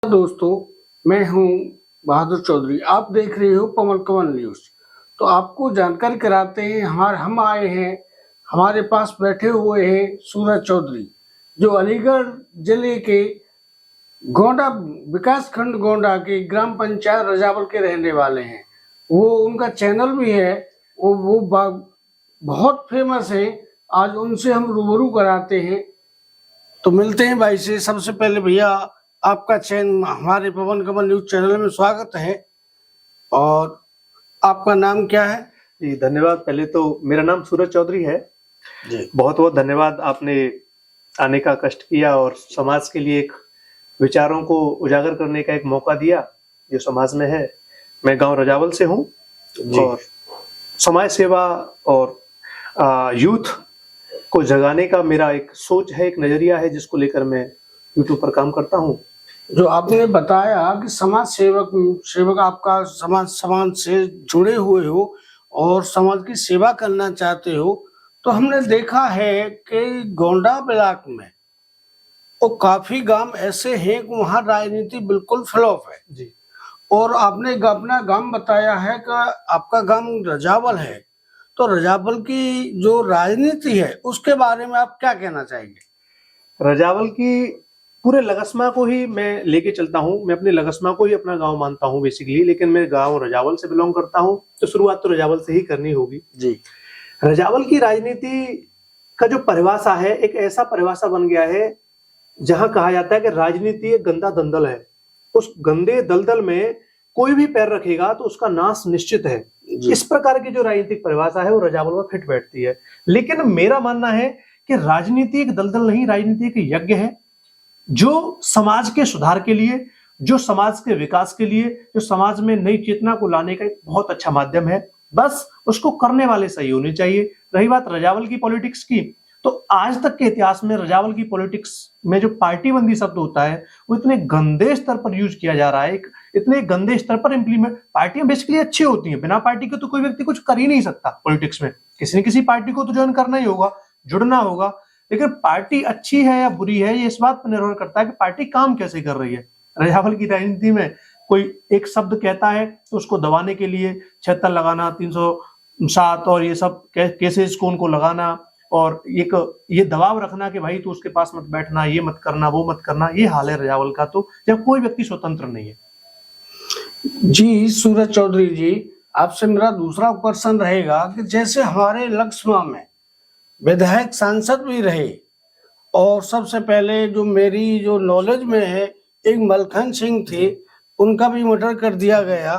दोस्तों, मैं हूं बहादुर चौधरी। आप देख रहे हो पवन कमल न्यूज। तो आपको जानकारी कराते हैं, हम आए हैं, हमारे पास बैठे हुए हैं सूरज चौधरी, जो अलीगढ़ जिले के गोंडा विकास खंड गोंडा के ग्राम पंचायत रजावल के रहने वाले हैं। वो उनका चैनल भी है, वो बहुत फेमस है। आज उनसे हम रूबरू कराते हैं, तो मिलते हैं भाई से। सबसे पहले भैया, आपका चैनल हमारे पवन कमल न्यूज चैनल में स्वागत है। और आपका नाम क्या है? जी धन्यवाद। पहले तो मेरा नाम सूरज चौधरी है जी। बहुत बहुत धन्यवाद, आपने आने का कष्ट किया और समाज के लिए एक विचारों को उजागर करने का एक मौका दिया जो समाज में है। मैं गांव रजावल से हूं और समाज सेवा और यूथ को जगाने का मेरा एक सोच है, एक नजरिया है, जिसको लेकर मैं यूट्यूब पर काम करता हूं। जो आपने बताया कि समाज सेवक आपका समाज से जुड़े हुए हो और समाज की सेवा करना चाहते हो, तो हमने देखा है कि गोंडा ब्लॉक में वो काफी गांव ऐसे हैं कि वहाँ राजनीति बिल्कुल फ्लॉप है जी। और आपने अपना गांव बताया है कि आपका गांव रजावल है। तो रजावल की जो राजनीति है उसके बारे में आप क्या कहना चाहेंगे? रजावल की पूरे लगस्मा को ही मैं लेके चलता हूँ। मैं अपने लगस्मा को ही अपना गांव मानता हूँ बेसिकली, लेकिन मैं गांव रजावल से बिलोंग करता हूँ, तो शुरुआत तो रजावल से ही करनी होगी। जी। रजावल की राजनीति का जो परिभाषा है, एक ऐसा परिभाषा बन गया है जहां कहा जाता है कि राजनीति एक गंदा दलदल है। उस गंदे दलदल में कोई भी पैर रखेगा तो उसका नाश निश्चित है। इस प्रकार की जो राजनीतिक परिभाषा है वो रजावल में फिट बैठती है। लेकिन मेरा मानना है कि राजनीति एक दलदल नहीं, राजनीति एक यज्ञ है जो समाज के सुधार के लिए, जो समाज के विकास के लिए, जो समाज में नई चेतना को लाने का एक बहुत अच्छा माध्यम है। बस उसको करने वाले सही होने चाहिए। रही बात रजावल की पॉलिटिक्स की, तो आज तक के इतिहास में रजावल की पॉलिटिक्स में जो पार्टी बंदी शब्द होता है वो इतने गंदे स्तर पर यूज किया जा रहा है, इतने गंदे स्तर पर इम्प्लीमेंट। पार्टियां बेसिकली अच्छी होती हैं, बिना पार्टी के तो कोई व्यक्ति कुछ कर ही नहीं सकता पॉलिटिक्स में। किसी न किसी पार्टी को तो ज्वाइन करना ही होगा, जुड़ना होगा। लेकिन पार्टी अच्छी है या बुरी है, ये इस बात पर निर्भर करता है कि पार्टी काम कैसे कर रही है। रजावल की राजनीति में कोई एक शब्द कहता है तो उसको दबाने के लिए 76 लगाना, 307 और ये सब केसेस को उनको लगाना और ये दबाव रखना कि भाई तू उसके पास मत बैठना, ये मत करना, वो मत करना। ये हाल है रजावल का, तो जब कोई व्यक्ति स्वतंत्र नहीं है। जी सूरज चौधरी जी, आपसे मेरा दूसरा क्वेश्चन रहेगा कि जैसे हमारे लक्ष्मा में विधायक सांसद भी रहे और सबसे पहले जो मेरी जो नॉलेज में है एक मलखन सिंह थे, उनका भी मर्डर कर दिया गया।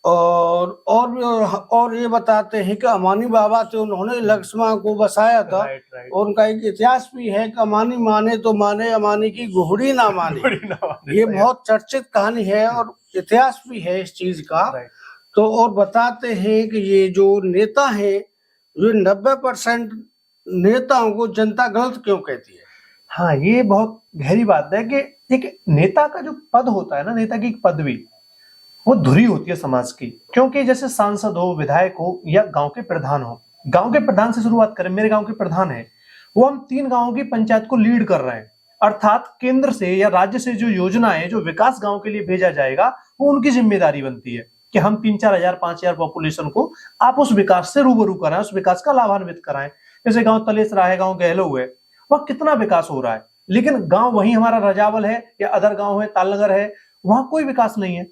और ये बताते हैं कि अमानी बाबा थे, उन्होंने लक्ष्मा को बसाया था। और उनका एक इतिहास भी है कि अमानी माने तो माने, अमानी की घोड़ी ना माने। ये बहुत चर्चित कहानी है और इतिहास भी है इस चीज का। तो और बताते हैं कि ये जो नेता है, जो 90% नेताओं को जनता गलत क्यों कहती है? हाँ, ये बहुत गहरी बात है कि एक नेता का जो पद होता है ना, नेता की एक पदवी, वो धुरी होती है समाज की। क्योंकि जैसे सांसद हो, विधायक हो या गांव के प्रधान हो। गांव के प्रधान से शुरुआत करें, मेरे गांव के प्रधान है, वो हम 3 गांवों की पंचायत को लीड कर रहे हैं। अर्थात केंद्र से या राज्य से जो योजना है, जो विकास गांव के लिए भेजा जाएगा, वो उनकी जिम्मेदारी बनती है कि हम 3-4 हजार 5 हजार पॉपुलेशन को आप उस विकास से रूबरू कराएं, उस विकास का लाभान्वित कराएं। जैसे गांव तलेसरा है, गांव गहलो है, वह कितना विकास हो रहा है, लेकिन गांव वही हमारा रजावल है या अदर गांव है, तालनगर है, वहां कोई विकास नहीं है,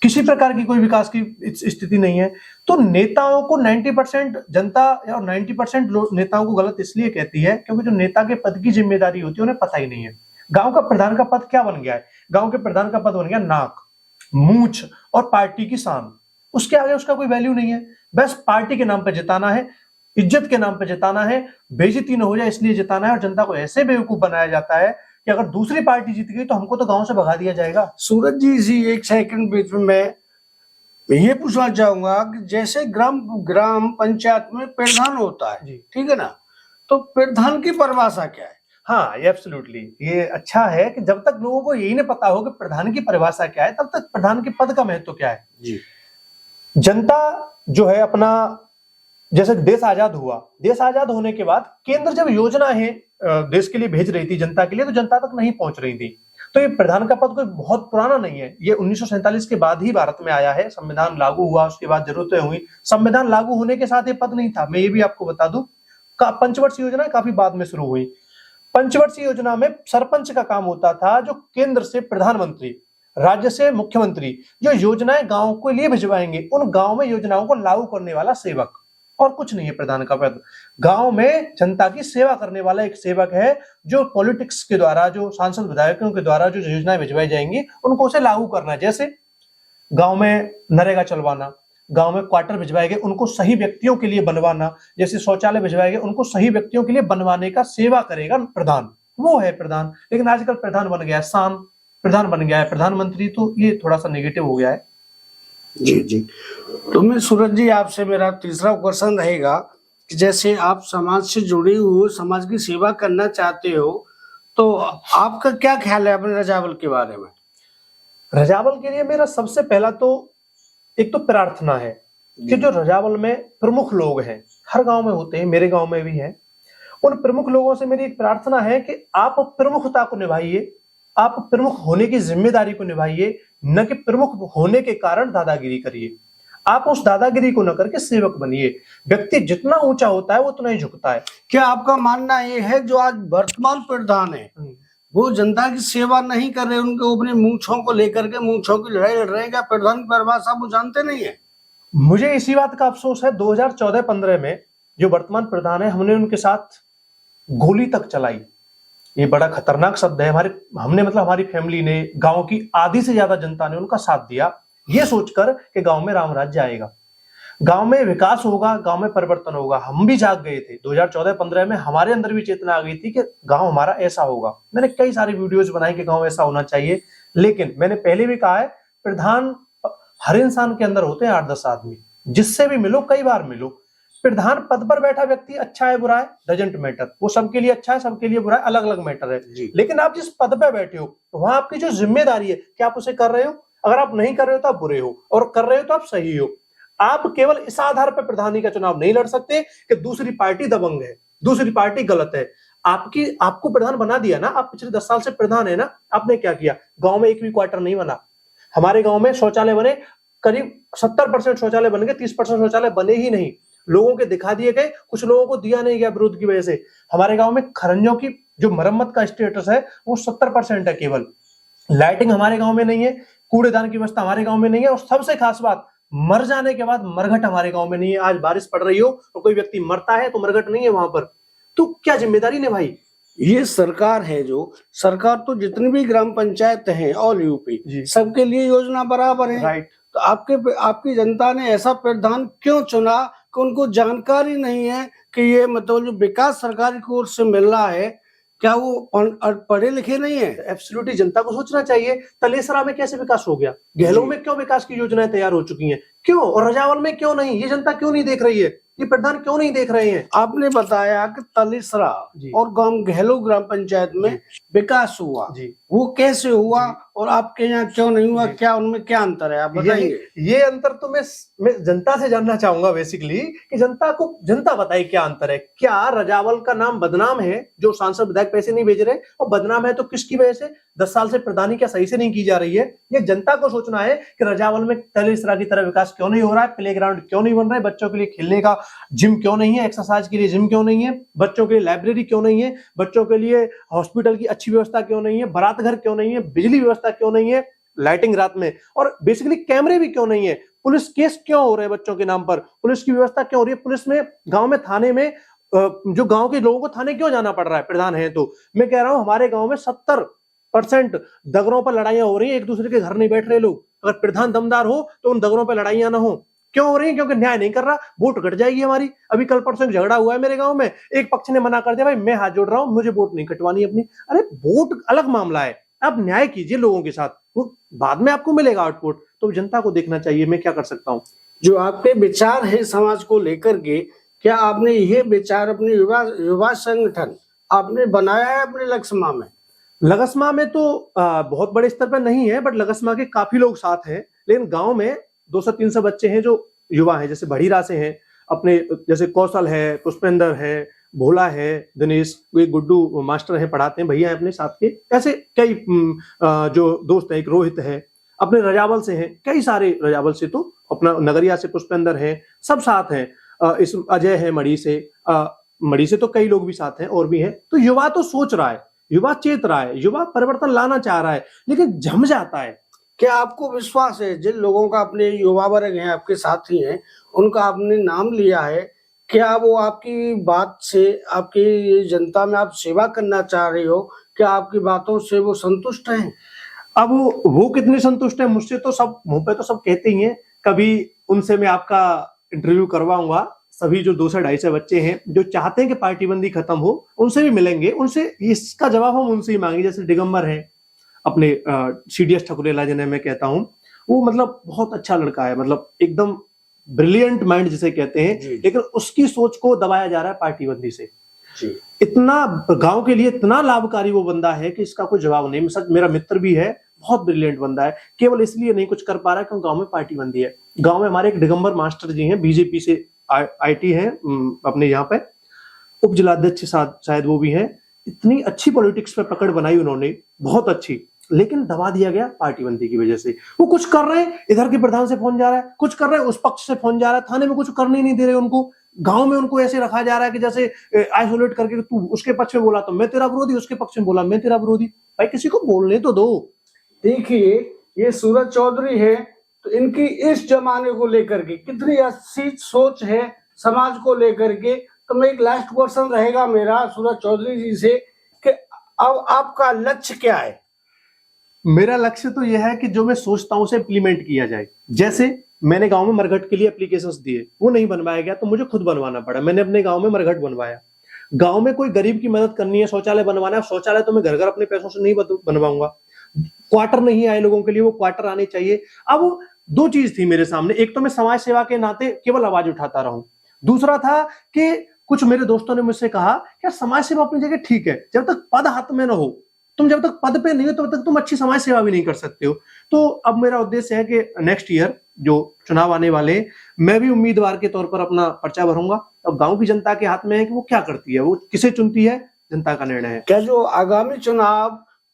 किसी प्रकार की कोई विकास की स्थिति नहीं है। तो नेताओं को 90% जनता और 90% नेताओं को गलत इसलिए कहती है क्योंकि जो नेता के पद की जिम्मेदारी होती है उन्हें पता ही नहीं है। गांव का प्रधान का पद क्या बन गया है? गांव के प्रधान का पद बन गया नाक, मूंछ और पार्टी की शान। उसके आगे उसका कोई वैल्यू नहीं है। बस पार्टी के नाम पर जिताना है, इज्जत के नाम पर जिताना है, बेइज्जती न हो जाए इसलिए जिताना है। और जनता को ऐसे बेवकूफ बनाया जाता है कि अगर दूसरी पार्टी जीत गई तो हमको तो गांव से भगा दिया जाएगा। सूरज जी एक सेकंड बीच में मैं ये पूछना चाहूंगा कि जैसे ग्राम पंचायत में प्रधान होता है, ठीक है ना, तो प्रधान की परिभाषा क्या है? हाँ, ये एब्सोल्युटली, ये अच्छा है कि जब तक लोगों को यही नहीं पता हो कि प्रधान की परिभाषा क्या है, तब तक प्रधान के पद का महत्व क्या है। जी। जनता जो है अपना, जैसे देश आजाद हुआ, देश आजाद होने के बाद केंद्र जब योजना है देश के लिए भेज रही थी जनता के लिए, तो जनता तक नहीं पहुंच रही थी। तो ये प्रधान का पद कोई बहुत पुराना नहीं है, ये 1947 के बाद ही भारत में आया है। संविधान लागू हुआ, उसके बाद जरूरतें हुई। संविधान लागू होने के साथ ये पद नहीं था, मैं ये भी आपको बता दूं। पंचवर्षीय योजना काफी बाद में शुरू हुई। पंचवर्षीय योजना में सरपंच का काम होता था, जो केंद्र से प्रधानमंत्री, राज्य से मुख्यमंत्री, जो योजनाएं गांव के लिए भिजवाएंगे, उन गांव में योजनाओं को लागू करने वाला सेवक, और कुछ नहीं है प्रधान का पद। गांव में जनता की सेवा करने वाला एक सेवक है, जो पॉलिटिक्स के द्वारा, जो सांसद विधायकों के द्वारा जो योजनाएं भिजवाई जाएंगी उनको उसे लागू करना है। जैसे गांव में नरेगा चलवाना, गांव में क्वार्टर भिजवाए गए उनको सही व्यक्तियों के लिए बनवाना, जैसे शौचालय भिजवाए गए उनको सही व्यक्तियों के लिए बनवाने का सेवा करेगा प्रधान, वो है प्रधान। लेकिन आजकल प्रधान बन गया है शान, प्रधान बन गया है प्रधानमंत्री, तो ये थोड़ा सा नेगेटिव हो गया है। जी जी। तो मैं सूरज जी आपसे मेरा तीसरा क्वेश्चन रहेगा कि जैसे आप समाज से जुड़े हुए, समाज की सेवा करना चाहते हो, तो आपका क्या ख्याल है अपने रजावल के बारे में? रजावल के लिए मेरा सबसे पहला तो एक तो प्रार्थना है कि जो रजावल में प्रमुख लोग हैं, हर गांव में होते हैं, मेरे गांव में भी हैं, उन प्रमुख लोगों से मेरी एक प्रार्थना है कि आप प्रमुखता को निभाइए, आप प्रमुख होने की जिम्मेदारी को निभाइए, न कि प्रमुख होने के कारण दादागिरी करिए। आप उस दादागिरी को न करके सेवक बनिए। व्यक्ति जितना ऊंचा होता है वो उतना ही झुकता है। क्या आपका मानना ये है जो आज वर्तमान प्रधान है वो जनता की सेवा नहीं कर रहे, उनको अपने मूंछों को लेकर के मूंछों की लड़ाई लड़ रहे हैं? क्या प्रधान की परिभाषा वो जानते नहीं है? मुझे इसी बात का अफसोस है, 2014-15 में जो वर्तमान प्रधान है, हमने उनके साथ गोली तक चलाई। ये बड़ा खतरनाक शब्द है। हमने मतलब हमारी फैमिली ने, गांव की आधी से ज्यादा जनता ने उनका साथ दिया, ये सोचकर कि गांव में राम राज्य आएगा, गांव में विकास होगा, गांव में परिवर्तन होगा। हम भी जाग गए थे 2014-15 में, हमारे अंदर भी चेतना आ गई थी कि गांव हमारा ऐसा होगा। मैंने कई सारी वीडियोस बनाई कि गांव ऐसा होना चाहिए। लेकिन मैंने पहले भी कहा है, प्रधान हर इंसान के अंदर होते हैं 8-10 आदमी, जिससे भी मिलो, कई बार मिलो। प्रधान पद पर बैठा व्यक्ति अच्छा है बुरा है डजंट मैटर, वो सबके लिए अच्छा है, सबके लिए बुरा है, अलग अलग मैटर है। लेकिन आप जिस पद पर बैठे हो, तो वहां आपकी जो जिम्मेदारी है कि आप उसे कर रहे हो। अगर आप नहीं कर रहे हो तो आप बुरे हो, और कर रहे हो तो आप सही हो। आप केवल इस आधार पर प्रधानी का चुनाव नहीं लड़ सकते कि दूसरी पार्टी दबंग है, दूसरी पार्टी गलत है। आपको प्रधान बना दिया ना, आप पिछले 10 साल से प्रधान है ना, आपने क्या किया? गांव में एक भी क्वार्टर नहीं बना। हमारे गांव में शौचालय बने, करीब 70% शौचालय बन गए, 30% शौचालय बने ही नहीं। लोगों के दिखा दिए गए, कुछ लोगों को दिया नहीं गया विरोध की वजह से। हमारे गांव में खरंजों की जो मरम्मत का स्टेटस है वो 70% है केवल। लाइटिंग हमारे गांव में नहीं है, कूड़ेदान की व्यवस्था हमारे गांव में नहीं है, और सबसे खास बात, मर जाने के बाद मरघट हमारे गांव में नहीं है। आज बारिश पड़ रही हो और कोई व्यक्ति मरता है तो मरघट नहीं है वहां पर, तो क्या जिम्मेदारी निभाई? ये सरकार है, जो सरकार तो जितनी भी ग्राम पंचायत है ऑल यूपी, सबके लिए योजना बराबर है। राइट। तो आपकी जनता ने ऐसा प्रधान क्यों चुना कि उनको जानकारी नहीं है कि ये मतलब जो विकास सरकार की ओर से मिल रहा है, क्या वो पढ़े लिखे नहीं है? एब्सोल्युटली जनता को सोचना चाहिए। तलेसरा में कैसे विकास हो गया? गहलों में क्यों विकास की योजनाएं तैयार हो चुकी हैं? क्यों? और रजावल में क्यों नहीं? ये जनता क्यों नहीं देख रही है? ये प्रधान क्यों नहीं देख रहे हैं? आपने बताया कि तलेसरा और गांव गहलो ग्राम पंचायत में विकास हुआ, वो कैसे हुआ और आपके यहाँ क्यों नहीं हुआ? क्या उनमें क्या अंतर है, आप बताइए। ये अंतर तो मैं जनता से जानना चाहूंगा बेसिकली, कि जनता बताए क्या अंतर है। क्या रजावल का नाम बदनाम है, जो सांसद विधायक पैसे नहीं भेज रहे, और बदनाम है तो किसकी वजह से? 10 साल से प्रधानी क्या सही से नहीं की जा रही है? ये जनता को सोचना है कि रजावल में तलेसरा की तरह विकास क्यों नहीं हो रहा है, प्लेग्राउंड क्यों नहीं बन रहा है, बच्चों के लिए खेलने का जिम क्यों नहीं है, एक्सरसाइज के लिए जिम क्यों नहीं है, बच्चों के लिए लाइब्रेरी क्यों नहीं है, बच्चों के लिए हॉस्पिटल की अच्छी व्यवस्था क्यों नहीं है, बारात घर क्यों नहीं है, बिजली व्यवस्था क्यों नहीं है, लाइटिंग रात में, और बेसिकली कैमरे भी क्यों नहीं है, पुलिस केस क्यों हो रहे हैं बच्चों के नाम पर, पुलिस की व्यवस्था क्यों हो रही है, पुलिस में, गांव में, थाने में, जो गांव के लोगों को थाने क्यों जाना पड़ रहा है प्रधान है तो। मैं कह रहा हूं हमारे गांव में 70% दगरों पर लड़ाइयां हो रही है, एक दूसरे के घर नहीं बैठ रहे लोग। अगर प्रधान दमदार हो तो उन दगरों पर लड़ाइयां ना हो। क्यों हो रही है? क्योंकि न्याय नहीं कर रहा, वोट कट जाएगी हमारी। अभी कल परसों एक झगड़ा हुआ है मेरे गांव में, एक पक्ष ने मना कर दिया, भाई मैं हाथ जोड़ रहा हूं, मुझे वोट नहीं कटवानी अपनी। अरे वोट अलग मामला है, आप न्याय कीजिए लोगों के साथ, वो बाद में आपको मिलेगा आउटपुट। तो जनता को देखना चाहिए, मैं क्या कर सकता हूँ। जो आपके विचार है समाज को लेकर के, क्या आपने ये विचार अपने युवा संगठन आपने बनाया है अपने लगस्मा में? लगस्मा में तो बहुत बड़े स्तर पर नहीं है, बट लगस्मा के काफी लोग साथ हैं। लेकिन गांव में 200-300 बच्चे हैं जो युवा हैं, जैसे बढ़ीरा से हैं, अपने जैसे कौशल है, पुष्पेंद्र है, भोला है, दिनेश, एक गुड्डू मास्टर है पढ़ाते हैं, भैया है अपने साथ के, ऐसे कई जो दोस्त हैं, एक रोहित है, अपने रजावल से हैं, कई सारे रजावल से, तो अपना नगरिया से पुष्पेंद्र है, सब साथ हैं। इस अजय है मड़ी से तो कई लोग भी साथ हैं और भी हैं। तो युवा तो सोच रहा है, युवा चेत रहा है, युवा परिवर्तन लाना चाह रहा है, लेकिन जम जाता है। क्या आपको विश्वास है जिन लोगों का अपने युवा वर्ग हैं, आपके साथी हैं, उनका आपने नाम लिया है, क्या वो आपकी बात से, आपकी जनता में आप सेवा करना चाह रहे हो, क्या आपकी बातों से वो संतुष्ट हैं? अब वो कितने संतुष्ट है मुझसे, तो सब मुंह पे तो सब कहते ही हैं। कभी उनसे मैं आपका इंटरव्यू करवाऊंगा। सभी जो 200-250 बच्चे हैं जो चाहते हैं कि पार्टीबंदी खत्म हो, उनसे भी मिलेंगे, उनसे इसका जवाब हम उनसे ही मांगे। जैसे दिगंबर है अपने CDS ठकुरेला, जिन्हें मैं कहता हूं, वो मतलब बहुत अच्छा लड़का है, मतलब एकदम ब्रिलियंट माइंड जिसे कहते हैं, लेकिन उसकी सोच को दबाया जा रहा है पार्टीबंदी से। इतना गांव के लिए इतना लाभकारी वो बंदा है कि इसका कोई जवाब नहीं। सच, मेरा मित्र भी है, बहुत ब्रिलियंट बंदा है, केवल इसलिए नहीं कुछ कर पा रहा है क्योंकि गांव में पार्टीबंदी है। गांव में हमारे एक दिगंबर मास्टर जी हैं, बीजेपी से IT हैं, अपने यहाँ पे उप जिलाध्यक्ष शायद वो भी हैं। इतनी अच्छी पॉलिटिक्स पे पकड़ बनाई उन्होंने, बहुत अच्छी, लेकिन दबा दिया गया पार्टीबंदी की वजह से। वो कुछ कर रहे हैं, इधर के प्रधान से फोन जा रहा है, कुछ कर रहे हैं उस पक्ष से फोन जा रहा है, थाने में कुछ करने नहीं दे रहे उनको। गांव में उनको ऐसे रखा जा रहा है कि जैसे आइसोलेट करके, तू उसके पक्ष में बोला तो मैं तेरा विरोधी, उसके पक्ष में बोला मैं तेरा विरोधी। भाई किसी को बोलने तो दो। देखिए, ये सूरज चौधरी है, तो इनकी इस जमाने को लेकर के कितनी अच्छी सोच है समाज को लेकर के। तो मैं एक लास्ट क्वेश्चन रहेगा मेरा सूरज चौधरी जी से कि अब आपका लक्ष्य क्या है? मेरा लक्ष्य तो यह है कि जो मैं सोचता हूं उसे इम्प्लीमेंट किया जाए। जैसे मैंने गांव में मरघट के लिए एप्लीकेशंस दिए, वो नहीं बनवाया गया तो मुझे खुद बनवाना पड़ा। मैंने अपने गांव में मरघट बनवाया। गांव में कोई गरीब की मदद करनी है, शौचालय बनवाना है, शौचालय तो मैं घर घर अपने पैसों से नहीं बनवाऊंगा। क्वार्टर नहीं आए लोगों के लिए, वो क्वार्टर आने चाहिए। अब दो चीज थी मेरे सामने, एक तो मैं समाज सेवा के नाते केवल आवाज उठाता रहूं, दूसरा था कि कुछ मेरे दोस्तों ने मुझसे कहा यार समाज सेवा अपनी जगह ठीक है, जब तक पद हाथ में ना हो, तुम जब तक पद पे नहीं हो तब तक तुम अच्छी समाज सेवा भी नहीं कर सकते हो। तो अब मेरा उद्देश्य है कि नेक्स्ट ईयर जो चुनाव आने वाले हैं, मैं भी उम्मीदवार के तौर पर अपना पर्चा भरूंगा। अब गांव की जनता के हाथ में है कि वो क्या करती है, वो किसे चुनती है, जनता का निर्णय है। क्या जो आगामी चुनाव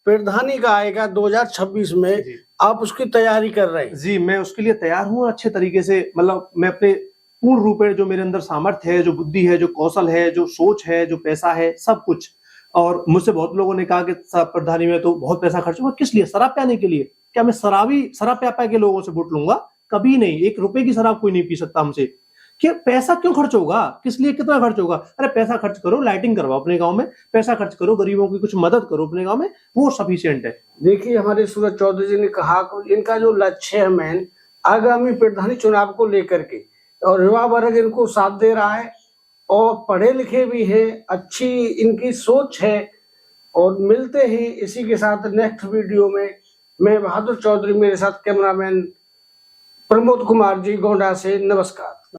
प्रधानी का आएगा 2026 में, आप उसकी तैयारी कर रहे हैं? जी, मैं उसके लिए तैयार हूँ अच्छे तरीके से। मतलब मैं अपने पूर्ण रूप में, जो मेरे अंदर सामर्थ्य है, जो बुद्धि है, जो कौशल है, जो सोच है, जो पैसा है, सब कुछ। और मुझसे बहुत लोगों ने कहा कि प्रधानी में तो बहुत पैसा खर्च होगा, किस लिए? शराब पियाने के लिए? क्या मैं शराब पिया के लोगों से वोट लूंगा? कभी नहीं। 1 रुपए की शराब कोई नहीं पी सकता हमसे। कि पैसा क्यों खर्च होगा, किस लिए, कितना खर्च होगा? अरे पैसा खर्च करो, लाइटिंग करवाओ अपने गांव में, पैसा खर्च करो, गरीबों की कुछ मदद करो अपने गांव में, वो सफिशिएंट है। देखिए, हमारे सूरज चौधरी जी ने कहा कि इनका जो लक्ष्य है मेन आगामी प्रधानी चुनाव को लेकर के, और युवा वर्ग इनको साथ दे रहा है और पढ़े लिखे भी है, अच्छी इनकी सोच है। और मिलते ही इसी के साथ नेक्स्ट वीडियो में। मैं बहादुर चौधरी, मेरे साथ कैमरामैन प्रमोद कुमार जी गोंडा से। नमस्कार।